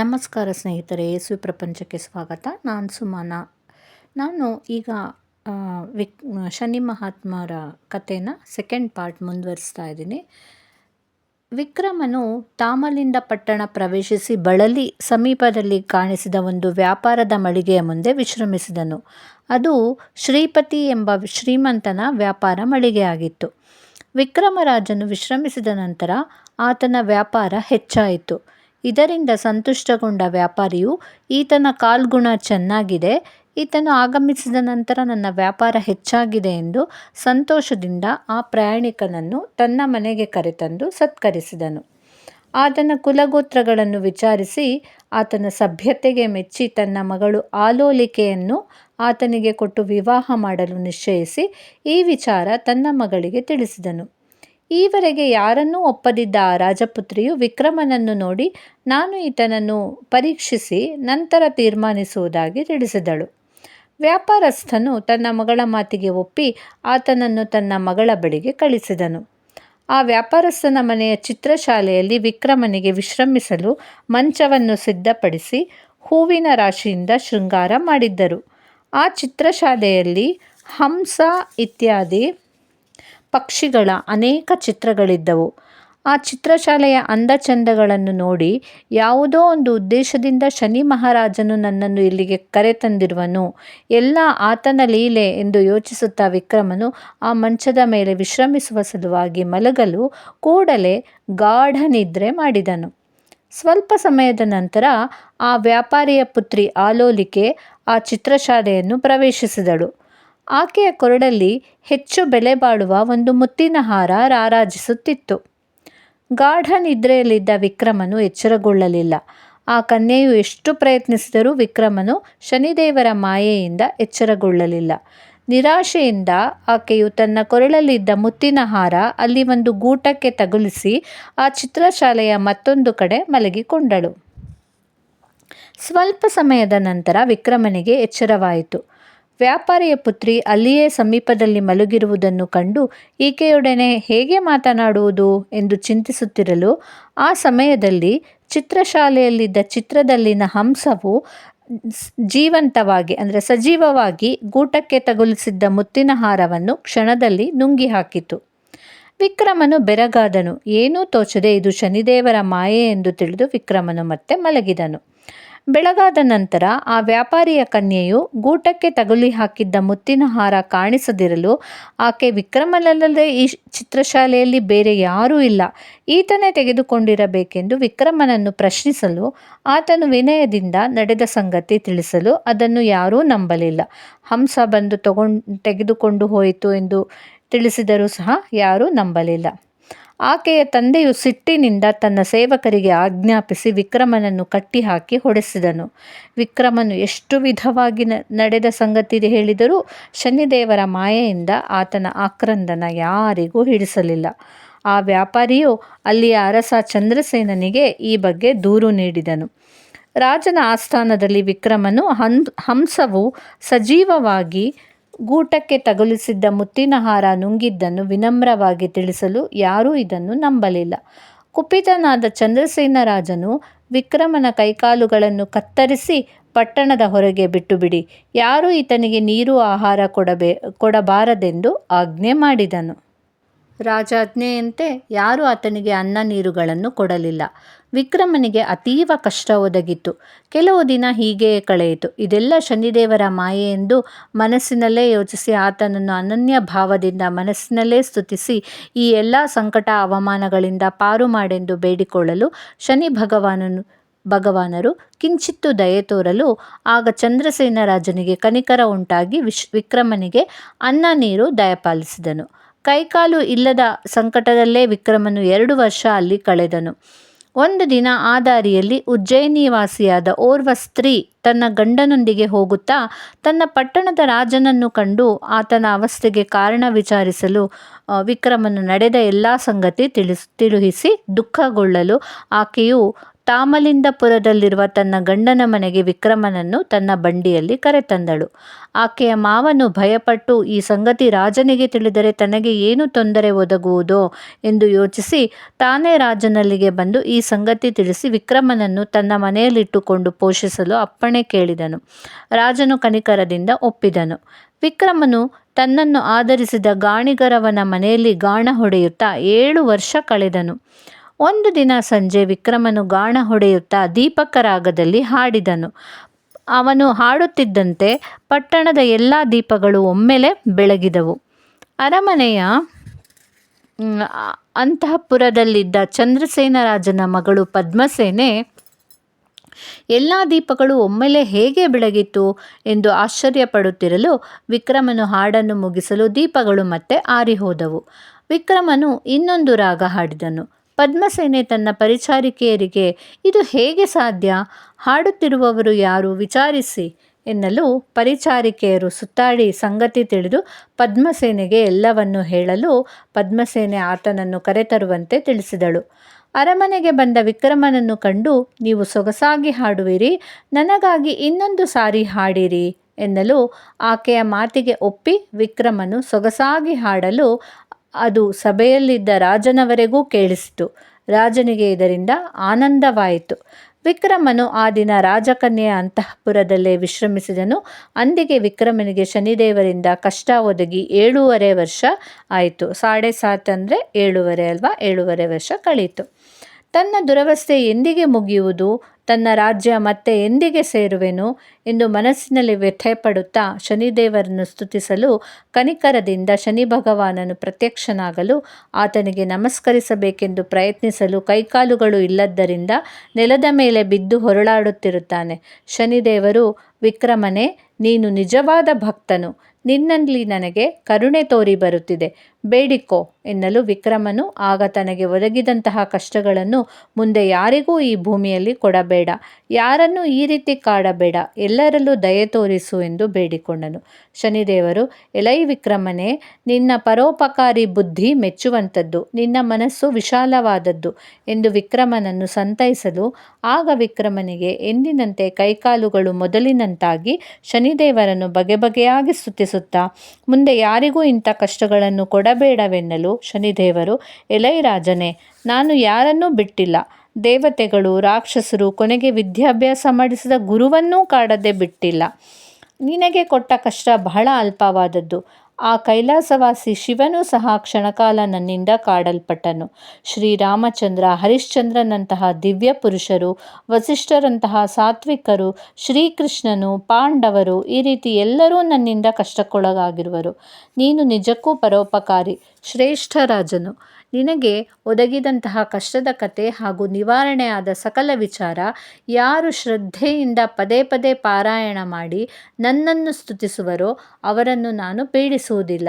ನಮಸ್ಕಾರ ಸ್ನೇಹಿತರೆ, ಯೇಸು ಪ್ರಪಂಚಕ್ಕೆ ಸ್ವಾಗತ. ನಾನು ಸುಮಾನ. ನಾನು ಈಗ ಶನಿ ಮಹಾತ್ಮರ ಕಥೆನ ಸೆಕೆಂಡ್ ಪಾರ್ಟ್ ಮುಂದುವರಿಸ್ತಾ ಇದ್ದೀನಿ. ವಿಕ್ರಮನು ತಾಮಲಿಂದ ಪಟ್ಟಣ ಪ್ರವೇಶಿಸಿ ಬಳಲಿ ಸಮೀಪದಲ್ಲಿ ಕಾಣಿಸಿದ ಒಂದು ವ್ಯಾಪಾರದ ಮಳಿಗೆಯ ಮುಂದೆ ವಿಶ್ರಮಿಸಿದನು. ಅದು ಶ್ರೀಪತಿ ಎಂಬ ಶ್ರೀಮಂತನ ವ್ಯಾಪಾರ ಮಳಿಗೆಯಾಗಿತ್ತು. ವಿಕ್ರಮರಾಜನು ವಿಶ್ರಮಿಸಿದ ನಂತರ ಆತನ ವ್ಯಾಪಾರ ಹೆಚ್ಚಾಯಿತು. ಇದರಿಂದ ಸಂತುಷ್ಟಗೊಂಡ ವ್ಯಾಪಾರಿಯು, ಈತನ ಕಾಲ್ಗುಣ ಚೆನ್ನಾಗಿದೆ, ಈತನು ಆಗಮಿಸಿದ ನಂತರ ನನ್ನ ವ್ಯಾಪಾರ ಹೆಚ್ಚಾಗಿದೆ ಎಂದು ಸಂತೋಷದಿಂದ ಆ ಪ್ರಯಾಣಿಕನನ್ನು ತನ್ನ ಮನೆಗೆ ಕರೆತಂದು ಸತ್ಕರಿಸಿದನು. ಆತನ ಕುಲಗೋತ್ರಗಳನ್ನು ವಿಚಾರಿಸಿ ಆತನ ಸಭ್ಯತೆಗೆ ಮೆಚ್ಚಿ ತನ್ನ ಮಗಳು ಆಲೋಲಿಕೆಯನ್ನು ಆತನಿಗೆ ಕೊಟ್ಟು ವಿವಾಹ ಮಾಡಲು ನಿಶ್ಚಯಿಸಿ ಈ ವಿಚಾರ ತನ್ನ ಮಗಳಿಗೆ ತಿಳಿಸಿದನು. ಈವರೆಗೆ ಯಾರನ್ನೂ ಒಪ್ಪದಿದ್ದ ಆ ರಾಜಪುತ್ರಿಯು ವಿಕ್ರಮನನ್ನು ನೋಡಿ, ನಾನು ಈತನನ್ನು ಪರೀಕ್ಷಿಸಿ ನಂತರ ತೀರ್ಮಾನಿಸುವುದಾಗಿ ತಿಳಿಸಿದಳು. ವ್ಯಾಪಾರಸ್ಥನು ತನ್ನ ಮಗಳ ಮಾತಿಗೆ ಒಪ್ಪಿ ಆತನನ್ನು ತನ್ನ ಮಗಳ ಬಳಿಗೆ ಕಳಿಸಿದನು. ಆ ವ್ಯಾಪಾರಸ್ಥನ ಮನೆಯ ಚಿತ್ರಶಾಲೆಯಲ್ಲಿ ವಿಕ್ರಮನಿಗೆ ವಿಶ್ರಮಿಸಲು ಮಂಚವನ್ನು ಸಿದ್ಧಪಡಿಸಿ ಹೂವಿನ ರಾಶಿಯಿಂದ ಶೃಂಗಾರ ಮಾಡಿದ್ದರು. ಆ ಚಿತ್ರಶಾಲೆಯಲ್ಲಿ ಹಂಸ ಇತ್ಯಾದಿ ಪಕ್ಷಿಗಳ ಅನೇಕ ಚಿತ್ರಗಳಿದ್ದವು. ಆ ಚಿತ್ರಶಾಲೆಯ ಅಂದಚಂದಗಳನ್ನು ನೋಡಿ, ಯಾವುದೋ ಒಂದು ಉದ್ದೇಶದಿಂದ ಶನಿ ಮಹಾರಾಜನು ನನ್ನನ್ನು ಇಲ್ಲಿಗೆ ಕರೆತಂದಿರುವನು, ಎಲ್ಲ ಆತನ ಲೀಲೆ ಎಂದು ಯೋಚಿಸುತ್ತಾ ವಿಕ್ರಮನು ಆ ಮಂಚದ ಮೇಲೆ ವಿಶ್ರಮಿಸುವ ಸಲುವಾಗಿ ಮಲಗಲು ಕೂಡಲೇ ಗಾಢ ನಿದ್ರೆ ಮಾಡಿದನು. ಸ್ವಲ್ಪ ಸಮಯದ ನಂತರ ಆ ವ್ಯಾಪಾರಿಯ ಪುತ್ರಿ ಆಲೋಲಿಕೆ ಆ ಚಿತ್ರಶಾಲೆಯನ್ನು ಪ್ರವೇಶಿಸಿದಳು. ಆಕೆಯ ಕೊರಳಲ್ಲಿ ಹೆಚ್ಚು ಬೆಲೆ ಬಾಳುವ ಒಂದು ಮುತ್ತಿನ ಹಾರ ರಾರಾಜಿಸುತ್ತಿತ್ತು. ಗಾಢ ನಿದ್ರೆಯಲ್ಲಿದ್ದ ವಿಕ್ರಮನು ಎಚ್ಚರಗೊಳ್ಳಲಿಲ್ಲ. ಆ ಕನ್ಯೆಯು ಎಷ್ಟು ಪ್ರಯತ್ನಿಸಿದರೂ ವಿಕ್ರಮನು ಶನಿದೇವರ ಮಾಯೆಯಿಂದ ಎಚ್ಚರಗೊಳ್ಳಲಿಲ್ಲ. ನಿರಾಶೆಯಿಂದ ಆಕೆಯು ತನ್ನ ಕೊರಳಲ್ಲಿದ್ದ ಮುತ್ತಿನ ಹಾರ ಅಲ್ಲಿ ಒಂದು ಗೂಟಕ್ಕೆ ತಗುಲಿಸಿ ಆ ಚಿತ್ರಶಾಲೆಯ ಮತ್ತೊಂದು ಕಡೆ ಮಲಗಿಕೊಂಡಳು. ಸ್ವಲ್ಪ ಸಮಯದ ನಂತರ ವಿಕ್ರಮನಿಗೆ ಎಚ್ಚರವಾಯಿತು. ವ್ಯಾಪಾರಿಯ ಪುತ್ರಿ ಅಲ್ಲಿಯೇ ಸಮೀಪದಲ್ಲಿ ಮಲಗಿರುವುದನ್ನು ಕಂಡು ಈಕೆಯೊಡನೆ ಹೇಗೆ ಮಾತನಾಡುವುದು ಎಂದು ಚಿಂತಿಸುತ್ತಿರಲು, ಆ ಸಮಯದಲ್ಲಿ ಚಿತ್ರಶಾಲೆಯಲ್ಲಿದ್ದ ಚಿತ್ರದಲ್ಲಿನ ಹಂಸವು ಜೀವಂತವಾಗಿ ಸಜೀವವಾಗಿ ಗೂಟಕ್ಕೆ ತಗುಲಿಸಿದ್ದ ಮುತ್ತಿನ ಹಾರವನ್ನು ಕ್ಷಣದಲ್ಲಿ ನುಂಗಿ ಹಾಕಿತು. ವಿಕ್ರಮನು ಬೆರಗಾದನು. ಏನೂ ತೋಚದೆ ಇದು ಶನಿದೇವರ ಮಾಯೆ ಎಂದು ತಿಳಿದು ವಿಕ್ರಮನು ಮತ್ತೆ ಮಲಗಿದನು. ಬೆಳಗಾದ ನಂತರ ಆ ವ್ಯಾಪಾರಿಯ ಕನ್ಯೆಯು ಗೂಟಕ್ಕೆ ತಗುಲಿ ಹಾಕಿದ್ದ ಮುತ್ತಿನ ಹಾರ ಕಾಣಿಸದಿರಲು, ಆಕೆ ವಿಕ್ರಮನಲ್ಲದೆ ಈ ಚಿತ್ರಶಾಲೆಯಲ್ಲಿ ಬೇರೆ ಯಾರೂ ಇಲ್ಲ, ಈತನೇ ತೆಗೆದುಕೊಂಡಿರಬೇಕೆಂದು ವಿಕ್ರಮನನ್ನು ಪ್ರಶ್ನಿಸಲು, ಆತನು ವಿನಯದಿಂದ ನಡೆದ ಸಂಗತಿ ತಿಳಿಸಲು ಅದನ್ನು ಯಾರೂ ನಂಬಲಿಲ್ಲ. ಹಂಸ ಬಂದು ತೆಗೆದುಕೊಂಡು ಹೋಯಿತು ಎಂದು ತಿಳಿಸಿದರೂ ಸಹ ಯಾರೂ ನಂಬಲಿಲ್ಲ. ಆಕೆಯ ತಂದೆಯು ಸಿಟ್ಟಿನಿಂದ ತನ್ನ ಸೇವಕರಿಗೆ ಆಜ್ಞಾಪಿಸಿ ವಿಕ್ರಮನನ್ನು ಕಟ್ಟಿಹಾಕಿ ಹೊಡೆಸಿದನು. ವಿಕ್ರಮನು ಎಷ್ಟು ವಿಧವಾಗಿ ನಡೆದ ಸಂಗತಿ ಹೇಳಿದರೂ ಶನಿದೇವರ ಮಾಯೆಯಿಂದ ಆತನ ಆಕ್ರಂದನ ಯಾರಿಗೂ ಹಿಡಿಸಲಿಲ್ಲ. ಆ ವ್ಯಾಪಾರಿಯು ಅಲ್ಲಿಯ ಅರಸ ಚಂದ್ರಸೇನನಿಗೆ ಈ ಬಗ್ಗೆ ದೂರು ನೀಡಿದನು. ರಾಜನ ಆಸ್ಥಾನದಲ್ಲಿ ವಿಕ್ರಮನು ಹಂಸವು ಸಜೀವವಾಗಿ ಗೂಟಕ್ಕೆ ತಗುಲಿಸಿದ್ದ ಮುತ್ತಿನ ಹಾರ ನುಂಗಿದ್ದನ್ನು ವಿನಮ್ರವಾಗಿ ತಿಳಿಸಲು ಯಾರೂ ಇದನ್ನು ನಂಬಲಿಲ್ಲ. ಕುಪಿತನಾದ ಚಂದ್ರಸೇನ ರಾಜನು ವಿಕ್ರಮನ ಕೈಕಾಲುಗಳನ್ನು ಕತ್ತರಿಸಿ ಪಟ್ಟಣದ ಹೊರಗೆ ಬಿಟ್ಟುಬಿಡಿ, ಯಾರೂ ಈತನಿಗೆ ನೀರು ಆಹಾರ ಕೊಡಬಾರದೆಂದು ಆಜ್ಞೆ ಮಾಡಿದನು. ರಾಜಾಜ್ಞೆಯಂತೆ ಯಾರೂ ಆತನಿಗೆ ಅನ್ನ ನೀರುಗಳನ್ನು ಕೊಡಲಿಲ್ಲ. ವಿಕ್ರಮನಿಗೆ ಅತೀವ ಕಷ್ಟ ಒದಗಿತು. ಕೆಲವು ದಿನ ಹೀಗೆಯೇ ಕಳೆಯಿತು. ಇದೆಲ್ಲ ಶನಿದೇವರ ಮಾಯೆ ಎಂದು ಮನಸ್ಸಿನಲ್ಲೇ ಯೋಚಿಸಿ ಆತನನ್ನು ಅನನ್ಯ ಭಾವದಿಂದ ಮನಸ್ಸಿನಲ್ಲೇ ಸ್ತುತಿಸಿ ಈ ಎಲ್ಲ ಸಂಕಟ ಅವಮಾನಗಳಿಂದ ಪಾರು ಮಾಡೆಂದು ಬೇಡಿಕೊಳ್ಳಲು ಶನಿ ಭಗವಾನರು ಕಿಂಚಿತ್ತು ದಯೆ ತೋರಲು, ಆಗ ಚಂದ್ರಸೇನ ರಾಜನಿಗೆ ಕನಿಕರ ಉಂಟಾಗಿ ವಿಕ್ರಮನಿಗೆ ಅನ್ನ ನೀರು ದಯಪಾಲಿಸಿದನು. ಕೈಕಾಲು ಇಲ್ಲದ ಸಂಕಟದಲ್ಲೇ ವಿಕ್ರಮನು 2 ವರ್ಷ ಅಲ್ಲಿ ಕಳೆದನು. ಒಂದು ದಿನ ಆ ದಾರಿಯಲ್ಲಿ ಉಜ್ಜಯಿನಿವಾಸಿಯಾದ ಓರ್ವ ಸ್ತ್ರೀ ತನ್ನ ಗಂಡನೊಂದಿಗೆ ಹೋಗುತ್ತಾ ತನ್ನ ಪಟ್ಟಣದ ರಾಜನನ್ನು ಕಂಡು ಆತನ ಅವಸ್ಥೆಗೆ ಕಾರಣ ವಿಚಾರಿಸಲು ವಿಕ್ರಮನು ನಡೆದ ಎಲ್ಲ ಸಂಗತಿ ತಿಳಿಸಿ ದುಃಖಗೊಳ್ಳಲು ಆಕೆಯು ತಾಮಲಿಂದಪುರದಲ್ಲಿರುವ ತನ್ನ ಗಂಡನ ಮನೆಗೆ ವಿಕ್ರಮನನ್ನು ತನ್ನ ಬಂಡಿಯಲ್ಲಿ ಕರೆತಂದಳು. ಆಕೆಯ ಮಾವನು ಭಯಪಟ್ಟು ಈ ಸಂಗತಿ ರಾಜನಿಗೆ ತಿಳಿದರೆ ತನಗೆ ಏನು ತೊಂದರೆ ಒದಗುವುದೋ ಎಂದು ಯೋಚಿಸಿ ತಾನೇ ರಾಜನಲ್ಲಿಗೆ ಬಂದು ಈ ಸಂಗತಿ ತಿಳಿಸಿ ವಿಕ್ರಮನನ್ನು ತನ್ನ ಮನೆಯಲ್ಲಿಟ್ಟುಕೊಂಡು ಪೋಷಿಸಲು ಅಪ್ಪಣೆ ಕೇಳಿದನು. ರಾಜನು ಕನಿಕರದಿಂದ ಒಪ್ಪಿದನು. ವಿಕ್ರಮನು ತನ್ನನ್ನು ಆಧರಿಸಿದ ಗಾಣಿಗರವನ ಮನೆಯಲ್ಲಿ ಗಾಣ ಹೊಡೆಯುತ್ತಾ 7 ವರ್ಷ ಕಳೆದನು. ಒಂದು ದಿನ ಸಂಜೆ ವಿಕ್ರಮನು ಗಾಣ ಹೊಡೆಯುತ್ತಾ ದೀಪಕ ರಾಗದಲ್ಲಿ ಹಾಡಿದನು. ಅವನು ಹಾಡುತ್ತಿದ್ದಂತೆ ಪಟ್ಟಣದ ಎಲ್ಲ ದೀಪಗಳು ಒಮ್ಮೆಲೆ ಬೆಳಗಿದವು. ಅರಮನೆಯ ಅಂತಃಪುರದಲ್ಲಿದ್ದ ಚಂದ್ರಸೇನ ರಾಜನ ಮಗಳು ಪದ್ಮಸೇನೆ ಎಲ್ಲ ದೀಪಗಳು ಒಮ್ಮೆಲೆ ಹೇಗೆ ಬೆಳಗಿತು ಎಂದು ಆಶ್ಚರ್ಯಪಡುತ್ತಿರಲು ವಿಕ್ರಮನು ಹಾಡನ್ನು ಮುಗಿಸಲು ದೀಪಗಳು ಮತ್ತೆ ಆರಿಹೋದವು. ವಿಕ್ರಮನು ಇನ್ನೊಂದು ರಾಗ ಹಾಡಿದನು. ಪದ್ಮಸೇನೆ ತನ್ನ ಪರಿಚಾರಿಕೆಯರಿಗೆ ಇದು ಹೇಗೆ ಸಾಧ್ಯ? ಹಾಡುತ್ತಿರುವವರು ಯಾರು? ವಿಚಾರಿಸಿ ಎನ್ನಲು ಪರಿಚಾರಿಕೆಯರು ಸುತ್ತಾಡಿ ಸಂಗತಿ ತಿಳಿದು ಪದ್ಮಸೇನೆಗೆ ಎಲ್ಲವನ್ನೂ ಹೇಳಲು ಪದ್ಮಸೇನೆ ಆತನನ್ನು ಕರೆತರುವಂತೆ ತಿಳಿಸಿದಳು. ಅರಮನೆಗೆ ಬಂದ ವಿಕ್ರಮನನ್ನು ಕಂಡು ನೀವು ಸೊಗಸಾಗಿ ಹಾಡುವಿರಿ, ನನಗಾಗಿ ಇನ್ನೊಂದು ಸಾರಿ ಹಾಡಿರಿ ಎನ್ನಲು ಆಕೆಯ ಮಾತಿಗೆ ಒಪ್ಪಿ ವಿಕ್ರಮನು ಸೊಗಸಾಗಿ ಹಾಡಲು ಅದು ಸಭೆಯಲ್ಲಿದ್ದ ರಾಜನವರೆಗೂ ಕೇಳಿಸಿತು. ರಾಜನಿಗೆ ಇದರಿಂದ ಆನಂದವಾಯಿತು. ವಿಕ್ರಮನು ಆ ದಿನ ರಾಜಕನ್ಯೆಯ ಅಂತಃಪುರದಲ್ಲೇ ವಿಶ್ರಮಿಸಿದನು. ಅಂದಿಗೆ ವಿಕ್ರಮನಿಗೆ ಶನಿದೇವರಿಂದ ಕಷ್ಟ ಒದಗಿ 7.5 ವರ್ಷ ಆಯಿತು. 7.5 ಅಂದರೆ 7.5 ಅಲ್ವಾ? 7.5 ವರ್ಷ ಕಳೀತು. ತನ್ನ ದುರವಸ್ಥೆ ಎಂದಿಗೆ ಮುಗಿಯುವುದು, ತನ್ನ ರಾಜ್ಯ ಮತ್ತೆ ಎಂದಿಗೆ ಸೇರುವೆನು ಎಂದು ಮನಸ್ಸಿನಲ್ಲಿ ವ್ಯಥೆಪಡುತ್ತಾ ಶನಿದೇವರನ್ನು ಸ್ತುತಿಸಲು ಕನಿಕರದಿಂದ ಶನಿ ಭಗವಾನನು ಪ್ರತ್ಯಕ್ಷನಾಗಲು ಆತನಿಗೆ ನಮಸ್ಕರಿಸಬೇಕೆಂದು ಪ್ರಯತ್ನಿಸಲು ಕೈಕಾಲುಗಳು ಇಲ್ಲದ್ದರಿಂದ ನೆಲದ ಮೇಲೆ ಬಿದ್ದು ಹೊರಳಾಡುತ್ತಿರುತ್ತಾನೆ. ಶನಿದೇವರು, ವಿಕ್ರಮನೇ, ನೀನು ನಿಜವಾದ ಭಕ್ತನು, ನಿನ್ನಲ್ಲಿ ನನಗೆ ಕರುಣೆ ತೋರಿ ಬರುತ್ತಿದೆ, ಬೇಡಿಕೋ ಎನ್ನಲು ವಿಕ್ರಮನು ಆಗ ತನಗೆ ಒದಗಿದಂತಹ ಕಷ್ಟಗಳನ್ನು ಮುಂದೆ ಯಾರಿಗೂ ಈ ಭೂಮಿಯಲ್ಲಿ ಕೊಡಬೇಡ, ಯಾರನ್ನೂ ಈ ರೀತಿ ಕಾಡಬೇಡ, ಎಲ್ಲರಲ್ಲೂ ದಯೆ ತೋರಿಸು ಎಂದು ಬೇಡಿಕೊಂಡನು. ಶನಿದೇವರು, ಎಲೈ ವಿಕ್ರಮನೇ, ನಿನ್ನ ಪರೋಪಕಾರಿ ಬುದ್ಧಿ ಮೆಚ್ಚುವಂಥದ್ದು, ನಿನ್ನ ಮನಸ್ಸು ವಿಶಾಲವಾದದ್ದು ಎಂದು ವಿಕ್ರಮನನ್ನು ಸಂತೈಸಲು ಆಗ ವಿಕ್ರಮನಿಗೆ ಎಂದಿನಂತೆ ಕೈಕಾಲುಗಳು ಮೊದಲಿನಂತಾಗಿ ಶನಿದೇವರನ್ನು ಬಗೆಬಗೆಯಾಗಿ ಸ್ತುತಿಸುತ್ತಾ ಮುಂದೆ ಯಾರಿಗೂ ಇಂಥ ಕಷ್ಟಗಳನ್ನು ಕೊಡಬೇಡವೆನ್ನಲು ಶನಿದೇವರು, ಎಲೈ ರಾಜನೇ, ನಾನು ಯಾರನ್ನೂ ಬಿಟ್ಟಿಲ್ಲ, ದೇವತೆಗಳು, ರಾಕ್ಷಸರು, ಕೊನೆಗೆ ವಿದ್ಯಾಭ್ಯಾಸ ಮಾಡಿಸಿದ ಗುರುವನ್ನೂ ಕಾಡದೆ ಬಿಟ್ಟಿಲ್ಲ. ನಿನಗೆ ಕೊಟ್ಟ ಕಷ್ಟ ಬಹಳ ಅಲ್ಪವಾದದ್ದು. ಆ ಕೈಲಾಸವಾಸಿ ಶಿವನೂ ಸಹ ಕ್ಷಣಕಾಲ ನನ್ನಿಂದ ಕಾಡಲ್ಪಟ್ಟನು. ಶ್ರೀರಾಮಚಂದ್ರ, ಹರಿಶ್ಚಂದ್ರನಂತಹ ದಿವ್ಯ ಪುರುಷರು, ವಸಿಷ್ಠರಂತಹ ಸಾತ್ವಿಕರು, ಶ್ರೀಕೃಷ್ಣನು, ಪಾಂಡವರು, ಈ ರೀತಿ ಎಲ್ಲರೂ ನನ್ನಿಂದ ಕಷ್ಟಕ್ಕೊಳಗಾಗಿರುವರು. ನೀನು ನಿಜಕ್ಕೂ ಪರೋಪಕಾರಿ, ಶ್ರೇಷ್ಠ ರಾಜನು. ನಿನಗೆ ಒದಗಿದಂತಹ ಕಷ್ಟದ ಕತೆ ಹಾಗೂ ನಿವಾರಣೆಯಾದ ಸಕಲ ವಿಚಾರ ಯಾರು ಶ್ರದ್ಧೆಯಿಂದ ಪದೇ ಪದೇ ಪಾರಾಯಣ ಮಾಡಿ ನನ್ನನ್ನು ಸ್ತುತಿಸುವರೋ ಅವರನ್ನು ನಾನು ಪೀಡಿಸುವುದಿಲ್ಲ.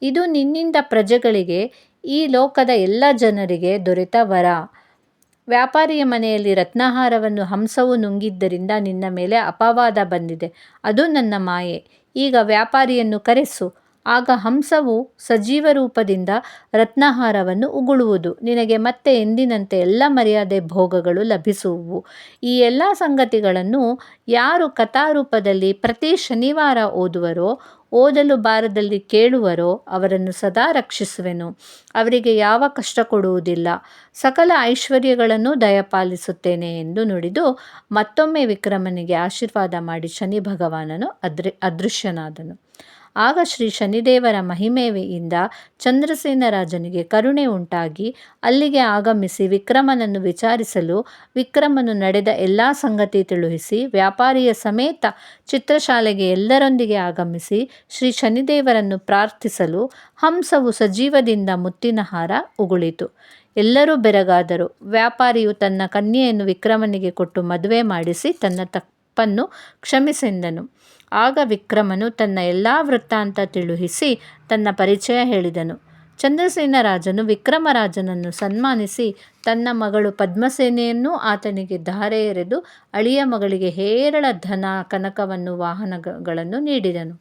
ಇದು ನಿನ್ನಿಂದ ಪ್ರಜೆಗಳಿಗೆ, ಈ ಲೋಕದ ಎಲ್ಲ ಜನರಿಗೆ ದೊರೆತ ವರ. ವ್ಯಾಪಾರಿಯ ಮನೆಯಲ್ಲಿ ರತ್ನಹಾರವನ್ನು ಹಂಸವು ನುಂಗಿದ್ದರಿಂದ ನಿನ್ನ ಮೇಲೆ ಅಪವಾದ ಬಂದಿದೆ. ಅದು ನನ್ನ ಮಾಯೆ. ಈಗ ವ್ಯಾಪಾರಿಯನ್ನು ಕರೆಸು. ಆಗ ಹಂಸವು ಸಜೀವ ರೂಪದಿಂದ ರತ್ನಹಾರವನ್ನು ಉಗುಳುವುದು. ನಿನಗೆ ಮತ್ತೆ ಎಂದಿನಂತೆ ಎಲ್ಲ ಮರ್ಯಾದೆ ಭೋಗಗಳು ಲಭಿಸುವುವು. ಈ ಎಲ್ಲ ಸಂಗತಿಗಳನ್ನು ಯಾರು ಕಥಾರೂಪದಲ್ಲಿ ಪ್ರತಿ ಶನಿವಾರ ಓದುವರೋ, ಓದಲು ಬಾರದಲ್ಲಿ ಕೇಳುವರೋ ಅವರನ್ನು ಸದಾ ರಕ್ಷಿಸುವೆನು. ಅವರಿಗೆ ಯಾವ ಕಷ್ಟ ಕೊಡುವುದಿಲ್ಲ. ಸಕಲ ಐಶ್ವರ್ಯಗಳನ್ನು ದಯಪಾಲಿಸುತ್ತೇನೆ ಎಂದು ನುಡಿದು ಮತ್ತೊಮ್ಮೆ ವಿಕ್ರಮನಿಗೆ ಆಶೀರ್ವಾದ ಮಾಡಿ ಶನಿ ಭಗವಾನನು ಅದೃಶ್ಯನಾದನು. ಆಗ ಶ್ರೀ ಶನಿದೇವರ ಮಹಿಮೆಯಿಂದ ಚಂದ್ರಸೇನ ರಾಜನಿಗೆ ಕರುಣೆ ಉಂಟಾಗಿ ಅಲ್ಲಿಗೆ ಆಗಮಿಸಿ ವಿಕ್ರಮನನ್ನು ವಿಚಾರಿಸಲು ವಿಕ್ರಮನು ನಡೆದ ಎಲ್ಲ ಸಂಗತಿ ತಿಳಿಸಿ ವ್ಯಾಪಾರಿಯ ಸಮೇತ ಚಿತ್ರಶಾಲೆಗೆ ಎಲ್ಲರೊಂದಿಗೆ ಆಗಮಿಸಿ ಶ್ರೀ ಶನಿದೇವರನ್ನು ಪ್ರಾರ್ಥಿಸಲು ಹಂಸವು ಸಜೀವದಿಂದ ಮುತ್ತಿನ ಹಾರ ಉಗುಳಿತು. ಎಲ್ಲರೂ ಬೆರಗಾದರು. ವ್ಯಾಪಾರಿಯು ತನ್ನ ಕನ್ಯೆಯನ್ನು ವಿಕ್ರಮನಿಗೆ ಕೊಟ್ಟು ಮದುವೆ ಮಾಡಿಸಿ ತನ್ನ ತಪ್ಪನ್ನು ಕ್ಷಮಿಸೆಂದನು. ಆಗ ವಿಕ್ರಮನು ತನ್ನ ಎಲ್ಲ ವೃತ್ತಾಂತ ತಿಳಿಸಿ ತನ್ನ ಪರಿಚಯ ಹೇಳಿದನು. ಚಂದ್ರಸೇನ ರಾಜನು ವಿಕ್ರಮರಾಜನನ್ನು ಸನ್ಮಾನಿಸಿ ತನ್ನ ಮಗಳು ಪದ್ಮಸೇನೆಯನ್ನೂ ಆತನಿಗೆ ಧಾರೆ ಎರೆದು ಅಳಿಯ ಮಗಳಿಗೆ ಹೇರಳ ಧನ, ಕನಕವನ್ನು, ವಾಹನಗಳನ್ನು ನೀಡಿದನು.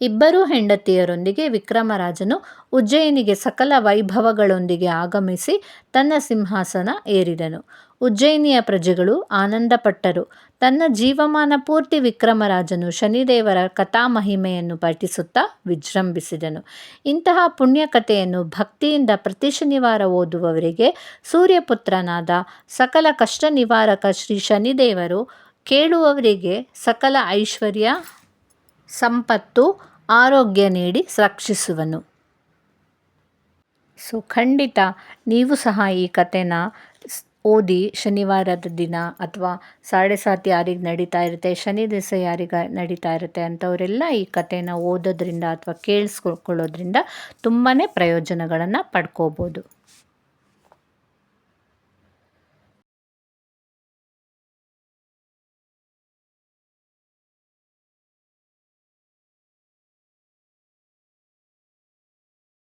ಇಬ್ಬರೂ ಹೆಂಡತಿಯರೊಂದಿಗೆ ವಿಕ್ರಮರಾಜನು ಉಜ್ಜಯಿನಿಗೆ ಸಕಲ ವೈಭವಗಳೊಂದಿಗೆ ಆಗಮಿಸಿ ತನ್ನ ಸಿಂಹಾಸನ ಏರಿದನು. ಉಜ್ಜಯಿನಿಯ ಪ್ರಜೆಗಳು ಆನಂದಪಟ್ಟರು. ತನ್ನ ಜೀವಮಾನ ಪೂರ್ತಿ ವಿಕ್ರಮರಾಜನು ಶನಿದೇವರ ಕಥಾಮಹಿಮೆಯನ್ನು ಪಠಿಸುತ್ತಾ ವಿಜೃಂಭಿಸಿದನು. ಇಂತಹ ಪುಣ್ಯಕಥೆಯನ್ನು ಭಕ್ತಿಯಿಂದ ಪ್ರತಿ ಶನಿವಾರ ಓದುವವರಿಗೆ ಸೂರ್ಯಪುತ್ರನಾದ ಸಕಲ ಕಷ್ಟ ನಿವಾರಕ ಶ್ರೀ ಶನಿದೇವರು, ಕೇಳುವವರಿಗೆ ಸಕಲ ಐಶ್ವರ್ಯ, ಸಂಪತ್ತು, ಆರೋಗ್ಯ ನೀಡಿ ರಕ್ಷಿಸುವನು. ಸೊ ಖಂಡಿತ ನೀವು ಸಹ ಈ ಕಥೆನ ಓದಿ ಶನಿವಾರದ ದಿನ ಅಥವಾ 7:30 ಯಾರಿಗೆ ನಡೀತಾ ಇರುತ್ತೆ, ಶನಿ ದಿವಸ ಯಾರಿಗೆ ನಡೀತಾ ಇರುತ್ತೆ ಅಂಥವರೆಲ್ಲ ಈ ಕಥೆನ ಓದೋದ್ರಿಂದ ಅಥವಾ ಕೇಳಿಸ್ಕೊಳ್ಳೋದ್ರಿಂದ ತುಂಬಾ ಪ್ರಯೋಜನಗಳನ್ನು ಪಡ್ಕೋಬೋದು.